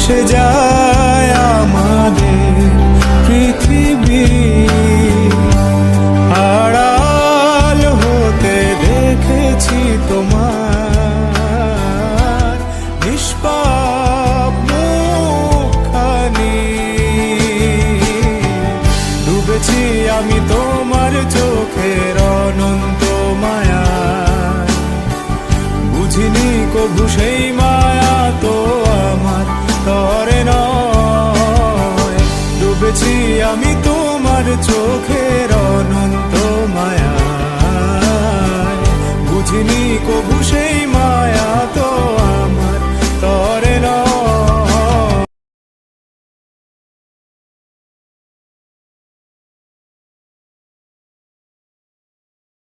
ভেসে যায় আমাদের পৃথিবী। আড়াল হতে দেখেছি তোমার নিষ্পাপ মুখখানি। ডুবেছি আমি তোমার চোখের অনন্ত মায়া, বুঝিনি কভু সেই মায়া তো আমার তরে নয়। ডুবেছি আমি তোমার চোখে